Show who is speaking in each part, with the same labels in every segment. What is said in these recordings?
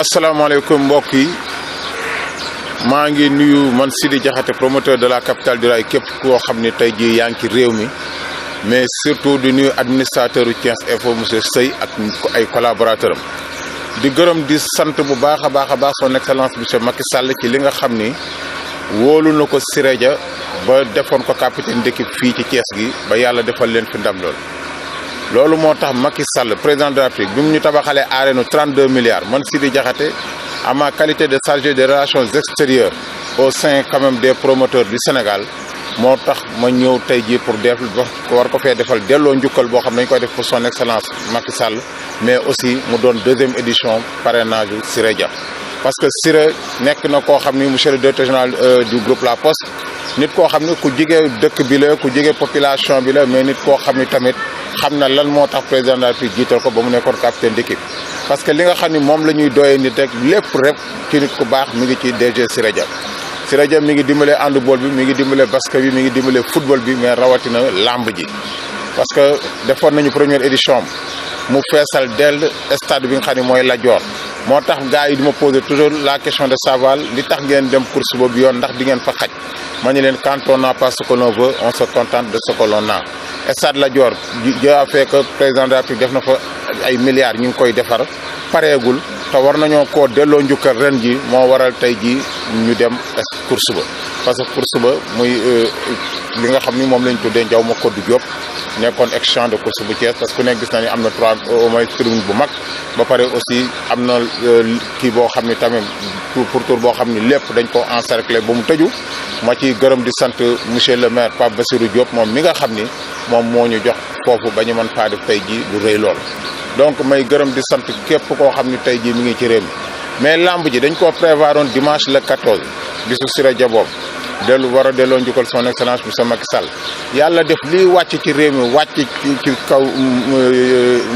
Speaker 1: asalaamaaleykum mbokk yi maa ngi nuyu man Sidi Diakhaté promoteur de la capitale du rail képp koo xam ne tey jii yaa ngi ci réew mi mais surtout di nuyu administrateur u Thiès Info monsieur Seye ak ay collaborateur am di gërëm di sant bu baax a baax son excellence monsieur Macky Sall ci li nga xam ni wóolu na ko Siré Dia ba defoon ko capitaine d'équipe fii ci Thiès gi ba yàlla defal leen fi ndam loolu moo tax Macky Sall président de la République bi mu ñu tabaxalee arène 32 milliards man Sidi Diakhaté à ma qualité de chargé des relations extérieures au sein quand même des promoteurs du Sénégal moo tax ma ñëw tey jii pour def war ko fee defal delloo njukkal boo xam ne dañu koy def pour son excellence Macky Sall mais aussi mu doon deuxième édition parrainage Siré Dia parce que Siré nekk na koo xam ni monsieur le directeur général du groupe La Poste nit koo xam ni ku jige dëkk bi la ku jige population bi la mais nit koo xam ni tamit xam na lan moo tax président de la République jiital ko ba mu nekkoon capitaine d'équipe parce que li nga xam ni moom la ñuy doyee nit rek lépp rek ci nit ku baax mi ngi ci DG Siré Dia. Siré Dia mi ngi dimbale handball bi mi ngi dimbale basket bi mi ngi dimbale football bi mais rawatina lamb ji parce que defoon nañu première édition mu feesal dell stade bi nga xam ne mooy Lat Dior moo tax gars yi di ma poser toujours la question de savoir li tax ngeen dem course boobu yoon ndax di ngeen fa xaj ma ñu leen quand on n'a pas ce que l'on veut on se contente de ce que l'on a. Stade Lat Dior Dieu a fait que président de la République def na fa ay milliards ñu ngi koy defar pareegul te war nañoo koo delloo njukkal ren ji moo waral tey ji ñu dem course ba parce que course ba muy li nga xam ni moom lañ tuddee Ndiaw ma Kodou Diop nekkoon ex-champ de course bu Thiès parce que ku nekk gis na ni am na 3 au moins tribune bu mag ba pare aussi am na kii boo xam ni tamit pour tour boo xam ni lépp dañ ko encercler ba mu tëju ma ciy gërëm di sant monsieur le maire Pape Bassirou Diop moom mi nga xam ni moom moo ñu jox foofu ba ñu mën faa def tey jii lu rëy lool donc may gërëm di sant képp koo xam ni tey jii mi ngi ci réew mi mais lamb ji dañ koo prévoiroon dimanche le 14 bisu Siré Dia boobu war a delloo njukkal son excellence monsieur Macky Sall yàlla def lii wàcc ci réew mi wàcc ci kaw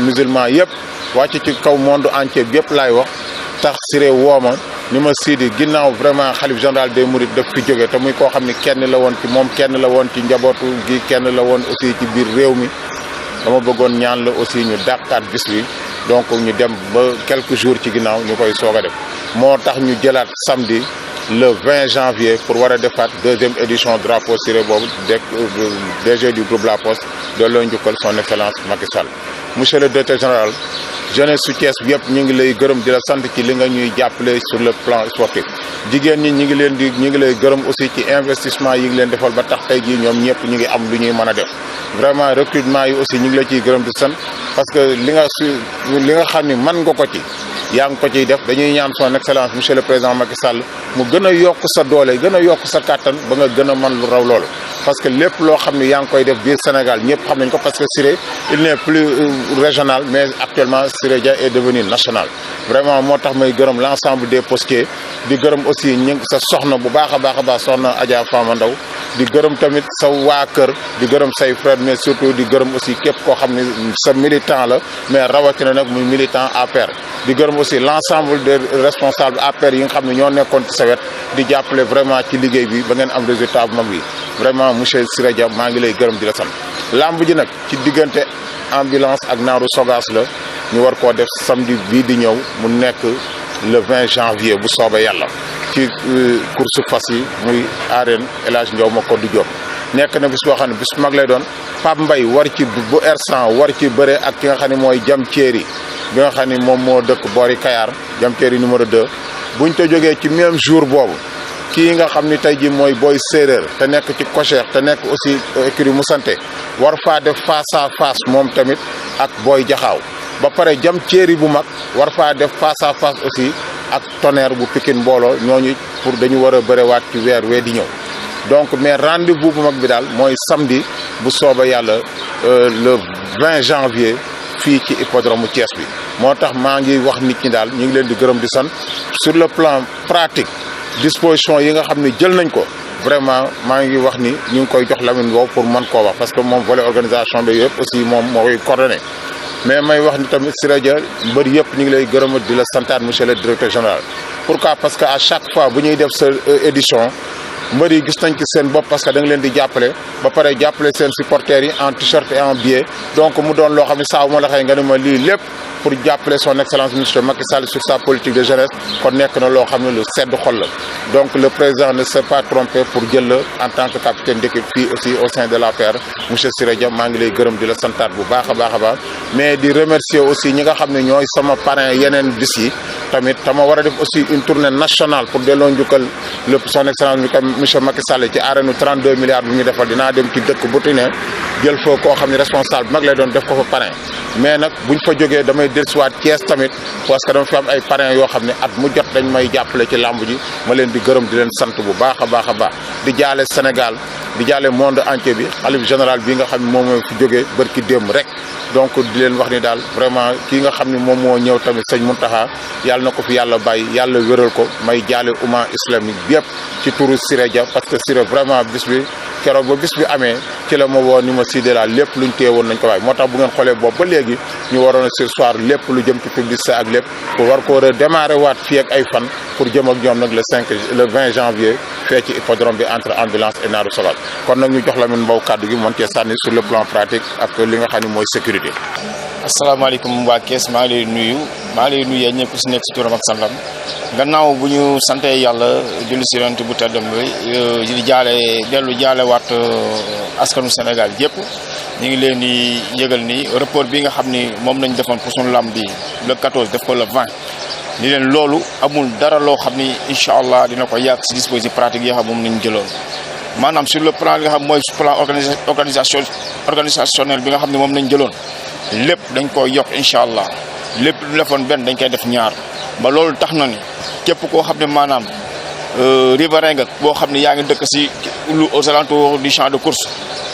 Speaker 1: musulman yëpp wàcc ci kaw monde entier bi yëpp laay wax tax Siré wooma ni ma Sidi ginnaaw vraiment xalif général des mourides daf fi jóge te muy koo xam ni kenn la woon ci moom kenn la woon ci njabootu gi kenn la woon aussi ci biir réew mi dama bëggoon ñaan la aussi ñu dàqaat bis bi donc ñu dem ba quelques jours ci ginnaaw ñu koy soog a def moo tax ñu jëlaat samedi le 20 janvier pour war a defaat deuxième édition drapeau Siré boobu DG du groupe La Poste delloo njukkal son excellence Macky Sall. monsieur le directeur général jeunesse su Thiès bi yëpp ñu ngi lay gërëm di la sant ci li nga ñuy jàppale sur le plan sportif jigéen ñi ñu ngi lay gërëm aussi ci investissement yi ngi leen defal ba tax tey jii ñoom ñëpp ñu ngi am lu ñuy mën a def vraiment recrutement yi aussi ñu ngi la ciy gërëm di sant parce que li nga xam ni mën nga ko ci yaa ngi ko ciy def dañuy ñaan son excellence monsieur le président Macky Sall mu gën a yokk sa doole gën a yokk sa kàttan ba nga gën a mën lu raw loolu parce que lépp loo xam ne yaa ngi koy def biir Sénégal ñëpp xam nañ ko parce que Siré il n'est plus régional mais actuellement Siré Dia est devenu national vraiment moo tax may gërëm l'ensemble des postiers di gërëm aussi sa soxna bu baax a baax soxna Adja Fama Ndaw di gërëm tamit sa waa kër di gërëm say frère mais surtout di gërëm aussi képp koo xam ne sa militant la mais rawatina nag muy militant APR di gërëm aussi l'ensemble des responsables APR yi nga xam ne ñoo nekkoon ci sa wet di jàppale vraiment ci liggéey bi ba ngeen am résultat bu mag bi vraiment monsieur Siré Dia maa ngi lay gërëm di la sant lamb ji nag ci diggante ambulance ak naaru Sogas la ñu war koo def samedi bii di ñëw mu nekk le 20 janvier bu soobee yàlla ci course fas yi muy arène El Hadj Ndiaw ma Kodou Diop nekk na bis boo xam ne bis bu mag lay doon Pape Mbaye war ci bu R100 war ci bëre ak ki nga xam ne mooy Jam Thierry bi nga xam ne moom moo dëkk boori Kayar Jam Thierry numéro 2 buñ ko jógee ci même jour boobu kii nga xam ni tey ji mooy booy séeréer te nekk ci Cocher te nekk aussi écurie mu santé war faa def face à face moom tamit ak booy jaxaaw ba pare Jam Thierry bu mag war faa def face à face aussi ak Tonnerre bu Pikine mbooloo ñooñu pour dañu war a bërewaat ci weer wee di ñëw donc mais rendez-vous bu mag bi daal mooy samedi bu sooba yàlla le 20 janvier fii ci hippodrome Thiès bi moo tax maa ngi wax nit ñi daal ñu ngi leen di gërëm di sant sur le plan pratique disposition yi nga xam ne jël nañ ko vraiment maa ngi wax ni ñu ngi koy jox Lamine Wow pour mën koo wax parce que moom volet organisation bi yëpp aussi moom moo koy coordonné mais may wax ni tamit Siré Dia mbër yëpp ñu ngi lay gërëm di la santaat monsieur le directeur général pourquoi parce que à chaque fois bu ñuy def sa édition mbër yi gis nañ ci seen bopp parce que da nga leen di jàppale ba pare jàppale seen supporters yi en t-shirt et en billet donc mu doon loo xam ne saa moo la xëy nga ne ma lii lépp pour jàppale son excellence monsieur Macky Sall sur sa politique de jeunesse kon nekk na loo xam ne lu sedd xol la donc le président ne s'est pas trompé pour jël la en tant que capitaine d'équipe fii aussi au sein de l'APR monsieur Siré Dia maa ngi lay gërëm di la santaat bu baax a baax mais di remercier aussi ñi nga xam ne ñooy sama parrain yeneen bis yi tamit tama war a def aussi une tournée nationale pour delloo njukkal le son excellence monsieur Macky Sall ci arène 32 milliards bu ñu defal dinaa dem ci dëkk bu tu ne jël fa koo xam ne responsable bu mag lay doon def ko fa parrain mais nag buñ fa jógee damay dellusiwaat Thiès tamit parce que dama fi am ay parrains yoo xam ne at mu jot dañ may jàppale ci làmb ji ma leen di gërëm di leen sant bu baax a baax di jaale Sénégal di jaale monde entier bi xalif général bi nga xam ne moom mooy fi jógee bërki démb rek donc di leen wax ni daal vraiment kii nga xam ne moom moo ñëw tamit sëñ Mountakha yàlla na ko fi yàlla bàyyi yàlla wéral ko may jaale umma islamique bi yëpp ci turu Siré Dia parce que Siré vraiment bis bi keroog ba bis bi amee ci la ma woo ni ma Sidé la lépp luñ téye woon nañ ko bàyyi moo tax bu ngeen xoolee boobu ba léegi ñu waroon a sur soir lépp lu jëm ci publicité ak lépp pour war ko redémarrer waat fii ak ay fan pour jëm ak ñoom nag le 20 janvier fee ci hippodrome bi entre ambulance et Naaru Sogal kon nag ñu jox la min mbaw kàddu gi mën cee sànni sur le plan pratique ak li nga xam ne mooy sécurité.
Speaker 2: asalaamaaleykum waa Kees maa ngi lay nuyu yéen ñëpp si nekk si turam ak santam gannaaw bu ñu sante yàlla julli si yonent bu teddam bi di dellu jaale waat askanu Sénégal yëpp ñu ngi leen di yëgal ni report bi nga xam ni moom nañ defoon pour suñu lamb bi le 14 def ko le 20 ni leen loolu amul dara loo xam ni incha allah dina ko yàq si dispositif pratique yi nga xam moom nañ jëloon maanaam sur le plan li nga xam mooy plan organisationnel bi nga xam ne moom nañ jëloon lépp dañ koy yokk incha allah lépp lu defoon benn dañ koy def ñaar ba loolu tax na ni képp koo xam ne maanaam riverain nga boo xam ne yaa ngi dëkk si aux alentours du champ de course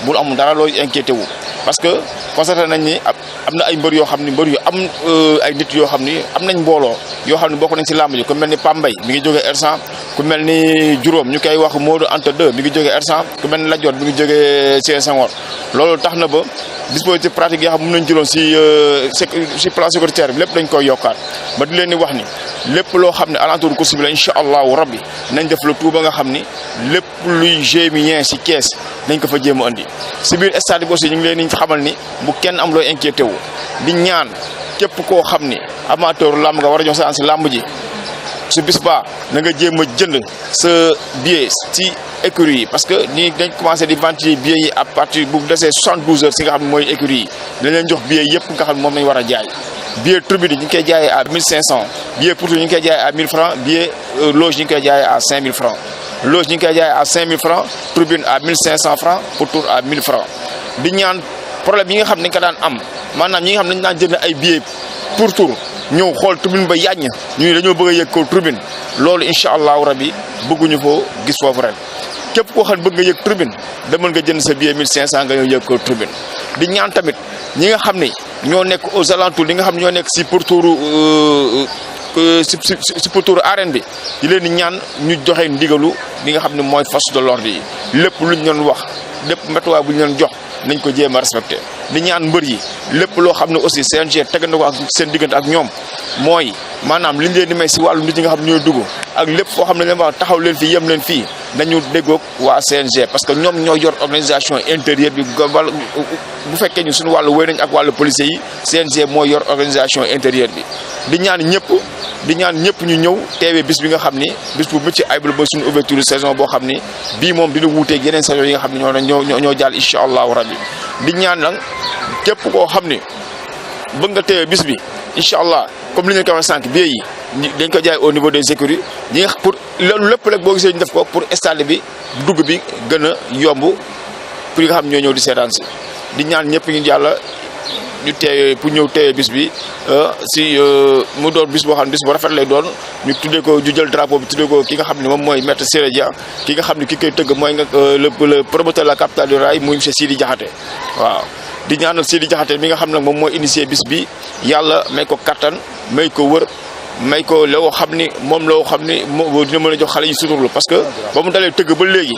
Speaker 2: bul am dara looy inquiété wu parce que constaté nañ ni am na ay mbër yoo xam ne mbër yu am ay nit yoo xam ni am nañ mbooloo yoo xam ne bokk nañ si làmb ji ku mel ni Pambay mi ngi jógee R100 ku mel ni Juróom ñu koy wax Modou Anta 2 mi ngi jógee R100 ku mel ni Ladior mi ngi jógee Sien Senghor loolu tax na ba dispositif pratique yi xam mën nañ jëloon si plan sécuritaire bi lépp dañ koy yokkaat ba di leen di wax ni lépp loo xam ne alentour course bi la incha allahu rabbi nañ def le tout ba nga xam ni lépp luy gémien si kees nañ ko fa jéem a andi si biir stade bi aussi ñu ngi leen di xamal ni bu kenn am looy inquiété wu di ñaan képp koo xam ni amateur làmb nga war a jox sa si làmb ji su bis ba na nga jéem a jënd sa billet ci écurie yi parce que ni dañ commencé di vendre billets yi à partir bu desee 72 heures si nga xam ne mooy écurie yi dañ leen jox billets yëpp nga xam ne moom lañ war a jaay billet tribune ñu ngi koy jaayee à 1500 billet pour ñu ngi koy jaayee à 1000 francs billet loge ñu ngi koy jaayee à 5000 francs loge ñu ngi koy jaayee à 5000 francs tribune à 1500 francs pour tour à 1000 francs di ñaan problème yi nga xam ne dañ ko daan am maanaam ñi nga xam ne dañ daan jënd ay billets pour tour ñëw xool tribune ba yàññ ñu dañoo bëgg a yëg ko tribune loolu incha allahu rabi bëgguñu foo gis foofu ren képp koo xam ne bëgg nga yëg tribune demal nga jënd sa billet 1500 nga ñëw yëg ko tribune di ñaan tamit ñi nga xam ne ñoo nekk aux alentours li nga xam ne ñoo nekk si pourtouru si pourtouru arène bi di leen di ñaan ñu joxe ndigalu li nga xam ne mooy force de l'ordre yi lépp luñ leen wax lépp météo bu ñu leen jox nañ ko jéem a respecté di ñaan mbër yi lépp loo xam ne aussi CNG teg na ko ak seen diggante ak ñoom mooy maanaam liñ leen di may si wàllu nit ñi nga xam ne ñooy dugg ak lépp foo xam ne leen wax taxaw leen fii yem leen fii nañu déggoog waa CNG parce que ñoom ñoo yor organisation intérieure bi wàll bu fekkee ñu suñu wàllu wéy nañ ak wàllu policier yi CNG mooy yor organisation intérieure bi di ñaan ñëpp ñu ñëw teewee bis bi nga xam ni bis bu mucc ayib ba suñu ouverture saison boo xam ni bii moom dina wuuteeg yeneen saison yi nga xam ne ñoo jàll incha allahu rabbi di ñaan nag képp koo xam ni bëgg nga teewee bis bi incha allah comme li ñu ko waxee sànq billet yi dañ ko jaay au niveau des écuries ñi nga pour loolu lépp rek boo gisee ñu def ko pour stade bi dugg bi gën a yomb pour yi nga xam ñoo ñëw di seetaan si di ñaan ñëpp ñu yàlla ñu teewee pour ñëw teewee bis bi mu doon bis boo xam ne bis bu rafet lay doon ñu tuddee ko ñu jël drapeau bi tuddee ko ki nga xam ne moom mooy maître Siré Dia ki nga xam ne ki koy tëgg mooy nga le promoteur de la capitale du rail muy monsieur Sidi Diakhaté waaw di ñaanal Sidi Diakhaté mi nga xam ne moom mooy initié bis bi yàlla may ko kattan may ko wër may ko loo xam ni moom loo xam ni dina mën a jox xale yi suturlu parce que ba mu dalee tëgg ba léegi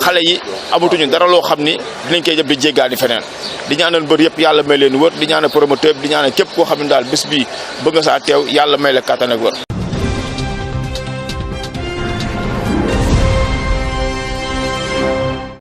Speaker 2: xale yi amatuñu dara loo xam ni dinañ koy jëm di jéggaani feneen di ñaanal mbër yëpp yàlla may leen wër di ñaanal promoteur bi di ñaanal képp koo xam ne daal bés bi bëgg nga saa teew yàlla may la kattan ak wër